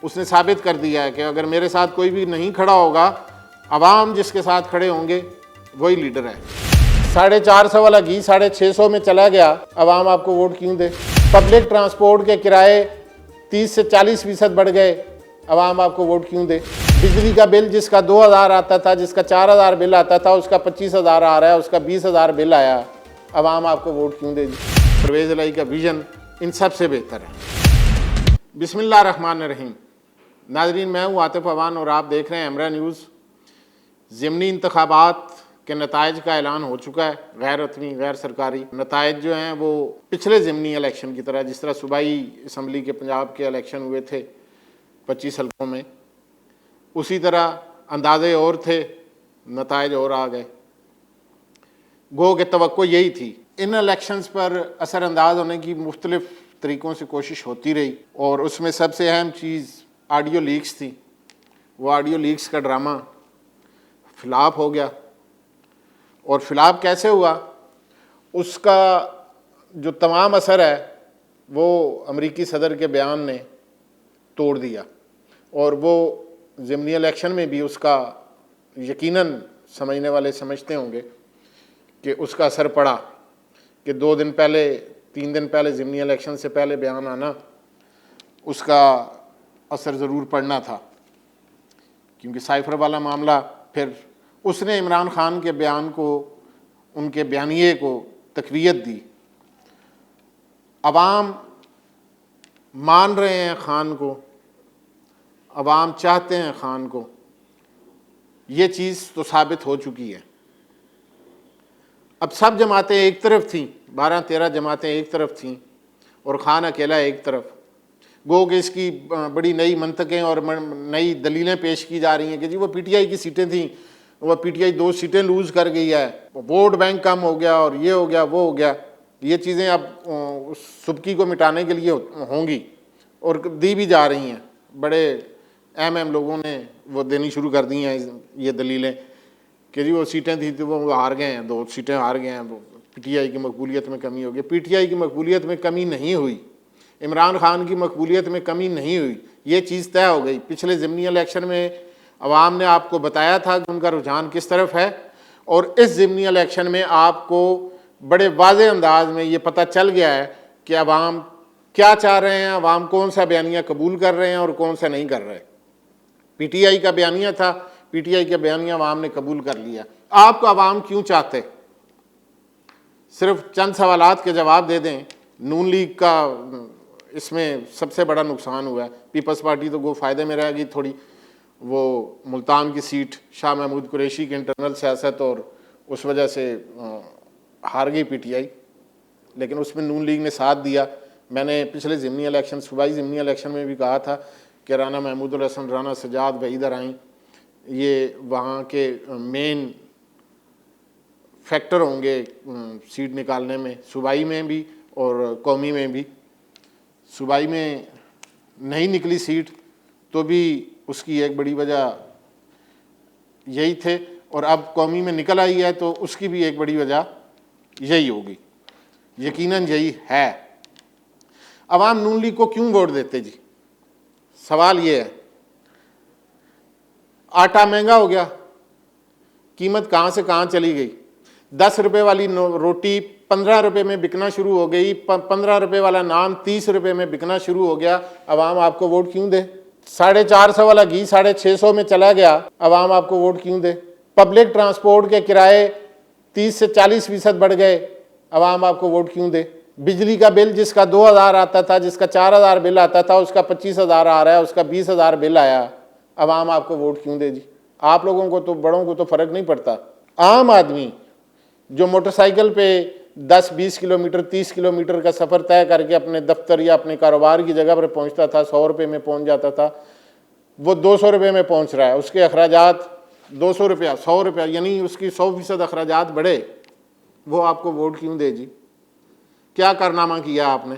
اس نے ثابت کر دیا ہے کہ اگر میرے ساتھ کوئی بھی نہیں کھڑا ہوگا، عوام جس کے ساتھ کھڑے ہوں گے وہی لیڈر ہے۔ 450 والا گھی 650 میں چلا گیا، عوام آپ کو ووٹ کیوں دے؟ پبلک ٹرانسپورٹ کے کرائے 30 سے 40% بڑھ گئے، عوام آپ کو ووٹ کیوں دے؟ بجلی کا بل جس کا 2000 آتا تھا، جس کا 4000 بل آتا تھا، اس کا 25000 آ رہا ہے، اس کا 20000 بل آیا، عوام آپ کو ووٹ کیوں دے جی؟ پرویز الہی کا ویژن ان سب سے بہتر ہے۔ بسم اللہ الرحمن الرحیم۔ ناظرین، میں ہوں عاطف عوان اور آپ دیکھ رہے ہیں امرا نیوز۔ ضمنی انتخابات کے نتائج کا اعلان ہو چکا ہے، غیر رسمی غیر سرکاری نتائج جو ہیں وہ پچھلے ضمنی الیکشن کی طرح، جس طرح صوبائی اسمبلی کے پنجاب کے الیکشن ہوئے تھے 25 حلقوں میں، اسی طرح اندازے اور تھے، نتائج اور آ گئے۔ گو کہ توقع یہی تھی۔ ان الیکشنز پر اثر انداز ہونے کی مختلف طریقوں سے کوشش ہوتی رہی، اور اس میں سب سے اہم چیز آڈیو لیکس تھی۔ وہ آڈیو لیکس کا ڈرامہ فلاپ ہو گیا، اور فلاپ کیسے ہوا؟ اس کا جو تمام اثر ہے وہ امریکی صدر کے بیان نے توڑ دیا، اور وہ ضمنی الیکشن میں بھی اس کا یقیناً سمجھنے والے سمجھتے ہوں گے کہ اس کا اثر پڑا، کہ 2 دن پہلے 3 دن پہلے ضمنی الیکشن سے پہلے بیان آنا، اس کا اثر ضرور پڑنا تھا، کیونکہ سائفر والا معاملہ پھر اس نے عمران خان کے بیان کو، ان کے بیانیے کو تقویت دی۔ عوام مان رہے ہیں خان کو، عوام چاہتے ہیں خان کو، یہ چیز تو ثابت ہو چکی ہے۔ اب سب جماعتیں ایک طرف تھیں، 12-13 جماعتیں ایک طرف تھیں، اور خان اکیلا ایک طرف۔ گو کہ اس کی بڑی نئی منطقیں اور نئی دلیلیں پیش کی جا رہی ہیں کہ جی وہ پی ٹی آئی کی سیٹیں تھیں، وہ پی ٹی آئی 2 سیٹیں لوز کر گئی ہے، ووٹ بینک کم ہو گیا، اور یہ ہو گیا وہ ہو گیا۔ یہ چیزیں اب سبکی کو مٹانے کے لیے ہوں گی، اور دی بھی جا رہی ہیں۔ بڑے اہم لوگوں نے وہ دینی شروع کر دی ہیں یہ دلیلیں کہ جی وہ سیٹیں تھیں تو وہ ہار گئے ہیں، 2 سیٹیں ہار گئے ہیں، پی ٹی آئی کی مقبولیت میں کمی ہو گئی۔ پی ٹی آئی کی مقبولیت میں کمی نہیں ہوئی، عمران خان کی مقبولیت میں کمی نہیں ہوئی، یہ چیز طے ہو گئی۔ پچھلے ضمنی الیکشن میں عوام نے آپ کو بتایا تھا کہ ان کا رجحان کس طرف ہے، اور اس ضمنی الیکشن میں آپ کو بڑے واضح انداز میں یہ پتہ چل گیا ہے کہ عوام کیا چاہ رہے ہیں، عوام کون سا بیانیہ قبول کر رہے ہیں اور کون سا نہیں کر رہے۔ پی ٹی آئی کا بیانیہ تھا، پی ٹی آئی کا بیانیہ عوام نے قبول کر لیا۔ آپ کو عوام کیوں چاہتے؟ صرف چند سوالات کے جواب دے دیں۔ نون لیگ کا اس میں سب سے بڑا نقصان ہوا ہے، پیپلز پارٹی تو فائدے میں رہ گئی تھوڑی، وہ ملتان کی سیٹ شاہ محمود قریشی کے انٹرنل سیاست اور اس وجہ سے ہار گئی پی ٹی آئی، لیکن اس میں نون لیگ نے ساتھ دیا۔ میں نے پچھلے ضمنی الیکشن، صوبائی ضمنی الیکشن میں بھی کہا تھا کہ رانا محمود الحسن، رانا سجاد، وحید ارائیں یہ وہاں کے مین فیکٹر ہوں گے سیٹ نکالنے میں، صوبائی میں بھی اور قومی میں بھی۔ صوبائی میں نہیں نکلی سیٹ تو بھی اس کی ایک بڑی وجہ یہی تھے، اور اب قومی میں نکل آئی ہے تو اس کی بھی ایک بڑی وجہ یہی ہوگی، یقیناً یہی ہے۔ عوام نون لیگ کو کیوں ووٹ دیتے جی؟ سوال یہ ہے۔ آٹا مہنگا ہو گیا، قیمت کہاں سے کہاں چلی گئی۔ 10 روپے والی روٹی 15 روپے میں بکنا شروع ہو گئی، 15 روپے والا نان 30 روپے میں بکنا شروع ہو گیا، عوام آپ کو ووٹ کیوں دے؟ 450 والا گھی 650 میں چلا گیا، عوام آپ کو ووٹ کیوں دے؟ پبلک ٹرانسپورٹ کے کرائے 30 سے 40% بڑھ گئے، عوام آپ کو ووٹ کیوں دے؟ بجلی کا بل جس کا 2000 آتا تھا، جس کا 4000 بل آتا تھا، اس کا 25000 آ رہا ہے، اس کا 20000 بل آیا، عوام آپ کو ووٹ کیوں دے جی؟ آپ لوگوں کو تو، بڑوں کو تو فرق نہیں پڑتا۔ عام آدمی جو موٹر سائیکل پہ 10-20 کلومیٹر 30 کلومیٹر کا سفر طے کر کے اپنے دفتر یا اپنے کاروبار کی جگہ پر پہنچتا تھا، 100 روپے میں پہنچ جاتا تھا، وہ 200 روپے میں پہنچ رہا ہے۔ اس کے اخراجات 200 روپیہ 100 روپیہ، یعنی اس کی 100% اخراجات بڑھے، وہ آپ کو ووٹ کیوں دے جی؟ کیا کارنامہ کیا آپ نے؟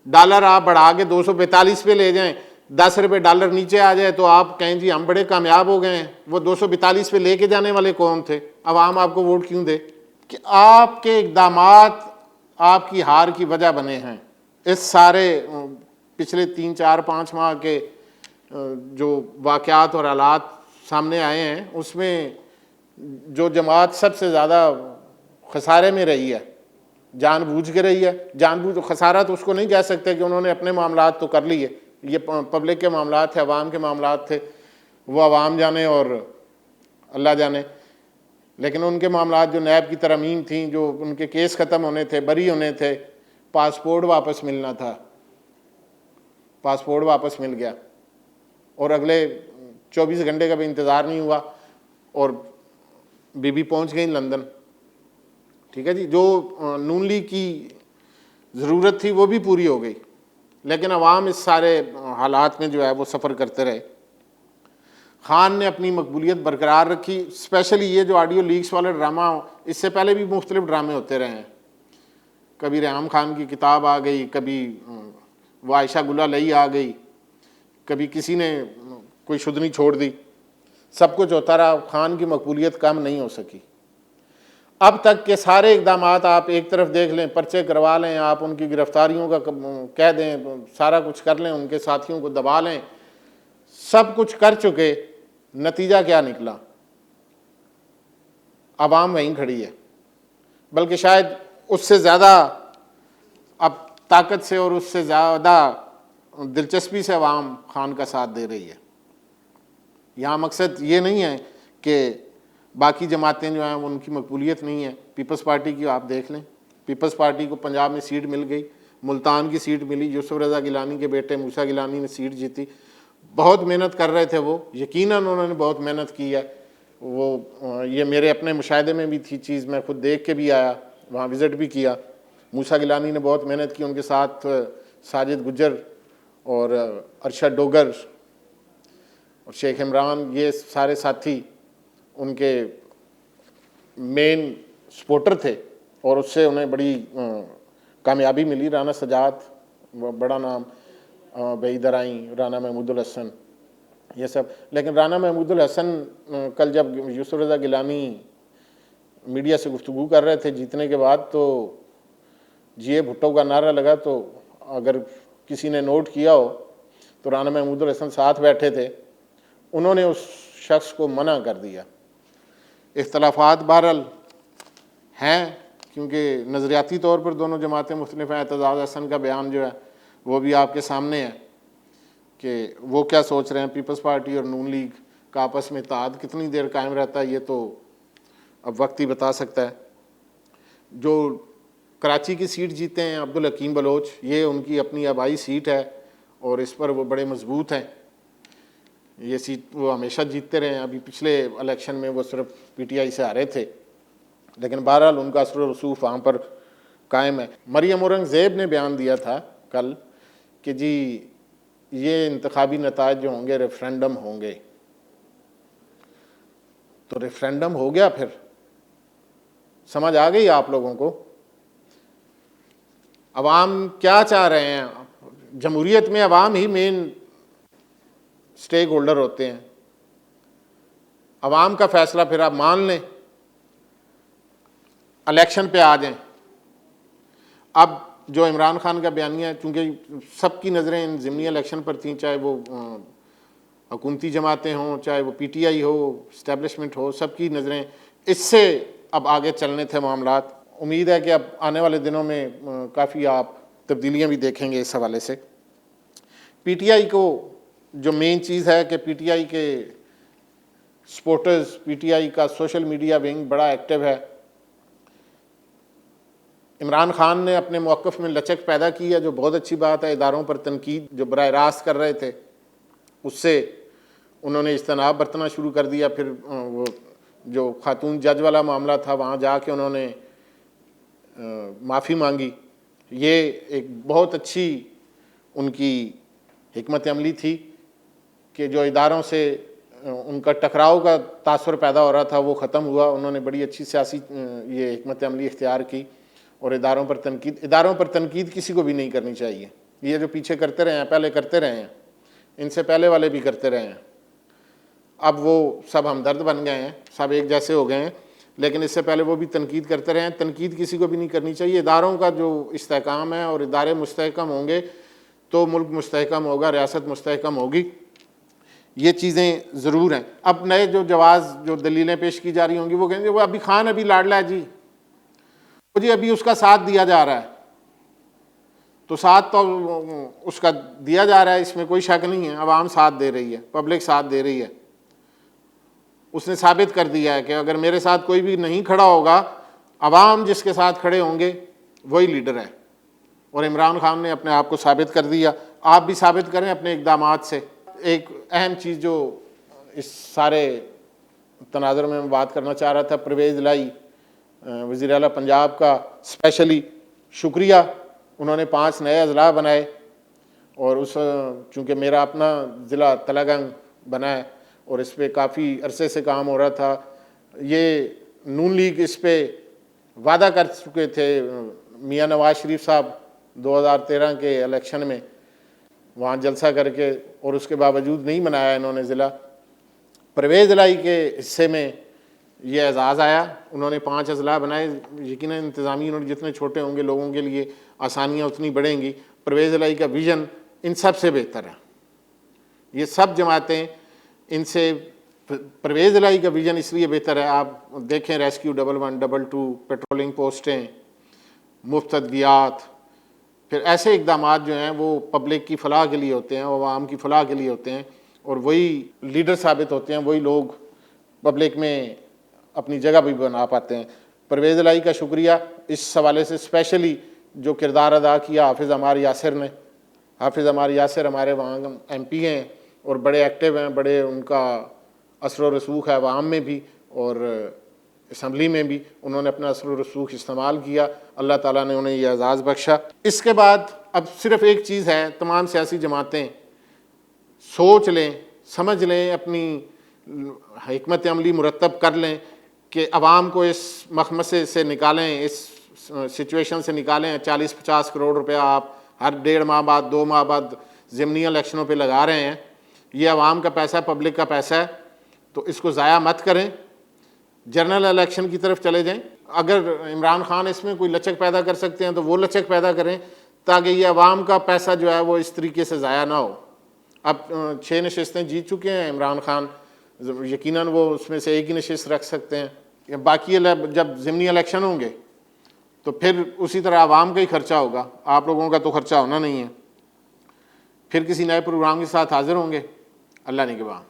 ڈالر آپ بڑھا کے 242 پہ لے جائیں، 10 روپے ڈالر نیچے آ جائے تو آپ کہیں جی ہم بڑے کامیاب ہو گئے ہیں۔ وہ 242 پہ لے کے جانے والے کون تھے؟ عوام آپ کو ووٹ کیوں دے؟ کہ آپ کے اقدامات آپ کی ہار کی وجہ بنے ہیں۔ اس سارے پچھلے 3 4 5 ماہ کے جو واقعات اور حالات سامنے آئے ہیں اس میں جو جماعت سب سے زیادہ خسارے میں رہی ہے، جان بوجھ کے رہی ہے، جان بوجھ خسارہ تو اس کو نہیں کہہ سکتے کہ انہوں نے اپنے معاملات تو کر لیے، یہ پبلک کے معاملات تھے، عوام کے معاملات تھے، وہ عوام جانے اور اللہ جانے، لیکن ان کے معاملات جو نیب کی ترامیم تھیں، جو ان کے کیس ختم ہونے تھے، بری ہونے تھے، پاسپورٹ واپس ملنا تھا، پاسپورٹ واپس مل گیا اور اگلے 24 گھنٹے کا بھی انتظار نہیں ہوا اور بی بی پہنچ گئی لندن. ٹھیک ہے جی، جو نون لیگ کی ضرورت تھی وہ بھی پوری ہو گئی، لیکن عوام اس سارے حالات میں جو ہے وہ سفر کرتے رہے. خان نے اپنی مقبولیت برقرار رکھی، اسپیشلی یہ جو آڈیو لیکس والا ڈرامہ، اس سے پہلے بھی مختلف ڈرامے ہوتے رہے ہیں، کبھی ریحام خان کی کتاب آ گئی، کبھی وہ عائشہ گلہ لئی آ گئی، کبھی کسی نے کوئی شدنی چھوڑ دی، سب کچھ ہوتا رہا، خان کی مقبولیت کم نہیں ہو سکی. اب تک کے سارے اقدامات آپ ایک طرف دیکھ لیں، پرچے کروا لیں، آپ ان کی گرفتاریوں کا کہہ دیں، سارا کچھ کر لیں، ان کے ساتھیوں کو دبا لیں، سب کچھ کر چکے، نتیجہ کیا نکلا؟ عوام وہیں کھڑی ہے، بلکہ شاید اس سے زیادہ اب طاقت سے اور اس سے زیادہ دلچسپی سے عوام خان کا ساتھ دے رہی ہے. یہاں مقصد یہ نہیں ہے کہ باقی جماعتیں جو ہیں ان کی مقبولیت نہیں ہے. پیپلز پارٹی کی آپ دیکھ لیں، پیپلز پارٹی کو پنجاب میں سیٹ مل گئی، ملتان کی سیٹ ملی، یوسف رضا گیلانی کے بیٹے موسیٰ گیلانی نے سیٹ جیتی. بہت محنت کر رہے تھے وہ، یقیناً انہوں نے بہت محنت کی ہے. وہ یہ میرے اپنے مشاہدے میں بھی تھی چیز، میں خود دیکھ کے بھی آیا، وہاں وزٹ بھی کیا. موسیٰ گیلانی نے بہت محنت کی، ان کے ساتھ ساجد گجر اور ارشد ڈوگر اور شیخ عمران، یہ سارے ساتھی ان کے مین سپورٹر تھے اور اس سے انہیں بڑی کامیابی ملی. رانا سجاد، بڑا نام، بعیدر آئیں، رانا محمود الحسن، یہ سب. لیکن رانا محمود الحسن کل جب یوسف رضا گیلانی میڈیا سے گفتگو کر رہے تھے جیتنے کے بعد، تو جی اے بھٹو کا نعرہ لگا، تو اگر کسی نے نوٹ کیا ہو تو رانا محمود الحسن ساتھ بیٹھے تھے، انہوں نے اس شخص کو منع کر دیا. اختلافات بہرحال ہیں کیونکہ نظریاتی طور پر دونوں جماعتیں مختلف ہیں. اعتزاز احسن کا بیان جو ہے وہ بھی آپ کے سامنے ہے کہ وہ کیا سوچ رہے ہیں. پیپلز پارٹی اور نون لیگ کا آپس میں اتحاد کتنی دیر قائم رہتا ہے یہ تو اب وقت ہی بتا سکتا ہے. جو کراچی کی سیٹ جیتے ہیں عبدالحکیم بلوچ، یہ ان کی اپنی آبائی سیٹ ہے اور اس پر وہ بڑے مضبوط ہیں. یہ سیٹ وہ ہمیشہ جیتتے رہے ہیں. ابھی پچھلے الیکشن میں وہ صرف پی ٹی آئی سے ہارے تھے، لیکن بہرحال ان کا اثر و رسوخ وہاں پر قائم ہے. مریم اورنگزیب نے بیان دیا تھا کل کہ جی یہ انتخابی نتائج جو ہوں گے ریفرینڈم ہوں گے. تو ریفرینڈم ہو گیا، پھر سمجھ آ گئی آپ لوگوں کو عوام کیا چاہ رہے ہیں. جمہوریت میں عوام ہی مین سٹیک ہولڈر ہوتے ہیں. عوام کا فیصلہ پھر آپ مان لیں، الیکشن پہ آ جائیں. اب جو عمران خان کا بیانیہ ہے، چونکہ سب کی نظریں ان ضمنی الیکشن پر تھیں، چاہے وہ حکومتی جماعتیں ہوں، چاہے وہ P T I who, establishment ہو، سب کی نظریں اس سے اب آگے چلنے تھے معاملات. امید ہے کہ اب آنے والے دنوں میں کافی آپ تبدیلیاں بھی دیکھیں گے اس حوالے سے. پی ٹی آئی کو جو مین چیز ہے کہ پی ٹی آئی کے سپورٹرز، پی ٹی آئی کا سوشل میڈیا ونگ بڑا ایکٹیو ہے. عمران خان نے اپنے موقف میں لچک پیدا کی ہے، جو بہت اچھی بات ہے. اداروں پر تنقید جو براہ راست کر رہے تھے اس سے انہوں نے اجتناب برتنا شروع کر دیا. پھر وہ جو خاتون جج والا معاملہ تھا وہاں جا کے انہوں نے معافی مانگی. یہ ایک بہت اچھی ان کی حکمت عملی تھی کہ جو اداروں سے ان کا ٹکراؤ کا تاثر پیدا ہو رہا تھا وہ ختم ہوا. انہوں نے بڑی اچھی سیاسی یہ حکمت عملی اختیار کی. اور اداروں پر تنقید کسی کو بھی نہیں کرنی چاہیے. یہ جو پیچھے کرتے رہے ہیں، پہلے کرتے رہے ہیں، ان سے پہلے والے بھی کرتے رہے ہیں. اب وہ سب ہمدرد بن گئے ہیں، سب ایک جیسے ہو گئے ہیں، لیکن اس سے پہلے وہ بھی تنقید کرتے رہے ہیں. تنقید کسی کو بھی نہیں کرنی چاہیے. اداروں کا جو استحکام ہے اور ادارے مستحکم ہوں گے تو ملک مستحکم ہوگا، ریاست مستحکم ہوگی. یہ چیزیں ضرور ہیں. اب نئے جو جواز جو دلیلیں پیش کی جا رہی ہوں گی وہ کہیں گے وہ ابھی خان ابھی لاڈلا ہے جی، وہ جی ابھی اس کا ساتھ دیا جا رہا ہے. تو ساتھ تو اس کا دیا جا رہا ہے، اس میں کوئی شک نہیں ہے. عوام ساتھ دے رہی ہے، پبلک ساتھ دے رہی ہے. اس نے ثابت کر دیا ہے کہ اگر میرے ساتھ کوئی بھی نہیں کھڑا ہوگا، عوام جس کے ساتھ کھڑے ہوں گے وہی لیڈر ہے. اور عمران خان نے اپنے آپ کو ثابت کر دیا. آپ بھی ثابت کریں اپنے اقدامات سے. ایک اہم چیز جو اس سارے تناظر میں بات کرنا چاہ رہا تھا، پرویز الہی وزیر اعلیٰ پنجاب کا اسپیشلی شکریہ. انہوں نے 5 نئے اضلاع بنائے، اور اس چونکہ میرا اپنا ضلع تلہ گنگ بنا ہے اور اس پہ کافی عرصے سے کام ہو رہا تھا. یہ نون لیگ اس پہ وعدہ کر چکے تھے. میاں نواز شریف صاحب 2013 کے الیکشن میں وہاں جلسہ کر کے، اور اس کے باوجود نہیں بنایا انہوں نے ضلع. پرویز الہی کے حصے میں یہ اعزاز آیا. انہوں نے 5 اضلاع بنائے. یقیناً انتظامی یونٹ جتنے چھوٹے ہوں گے لوگوں کے لیے آسانیاں اتنی بڑھیں گی. پرویز الہی کا ویژن ان سب سے بہتر ہے. یہ سب جماعتیں ان سے پرویز الہی کا ویژن اس لیے بہتر ہے. آپ دیکھیں ریسکیو 11 22 پیٹرولنگ پوسٹیں، مفت ادویات، پھر ایسے اقدامات جو ہیں وہ پبلک کی فلاح کے لیے ہوتے ہیں، عوام کی فلاح کے لیے ہوتے ہیں، اور وہی لیڈر ثابت ہوتے ہیں، وہی لوگ پبلک میں اپنی جگہ بھی بنا پاتے ہیں. پرویز الہی کا شکریہ اس حوالے سے اسپیشلی جو کردار ادا کیا حافظ عمار یاسر نے. حافظ عمار یاسر ہمارے وہاں ایم پی ہیں اور بڑے ایکٹیو ہیں، بڑے ان کا اثر و رسوخ ہے عوام میں بھی اور اسمبلی میں بھی. انہوں نے اپنا اثر و رسوخ استعمال کیا. اللہ تعالیٰ نے انہیں یہ اعزاز بخشا. اس کے بعد اب صرف ایک چیز ہے، تمام سیاسی جماعتیں سوچ لیں، سمجھ لیں، اپنی حکمت عملی مرتب کر لیں کہ عوام کو اس مخمصے سے نکالیں، اس سچویشن سے نکالیں. 40-50 کروڑ روپیہ آپ ہر 1.5 ماہ بعد 2 ماہ بعد ضمنی الیکشنوں پہ لگا رہے ہیں. یہ عوام کا پیسہ، پبلک کا پیسہ ہے، تو اس کو ضائع مت کریں. جنرل الیکشن کی طرف چلے جائیں. اگر عمران خان اس میں کوئی لچک پیدا کر سکتے ہیں تو وہ لچک پیدا کریں تاکہ یہ عوام کا پیسہ جو ہے وہ اس طریقے سے ضائع نہ ہو. اب 6 نشستیں جیت چکے ہیں عمران خان، یقیناً وہ اس میں سے ایک ہی نشست رکھ سکتے ہیں. باقی جب ضمنی الیکشن ہوں گے تو پھر اسی طرح عوام کا ہی خرچہ ہوگا، آپ لوگوں کا تو خرچہ ہونا نہیں ہے. پھر کسی نئے پروگرام کے ساتھ حاضر ہوں گے. اللہ نگہبان.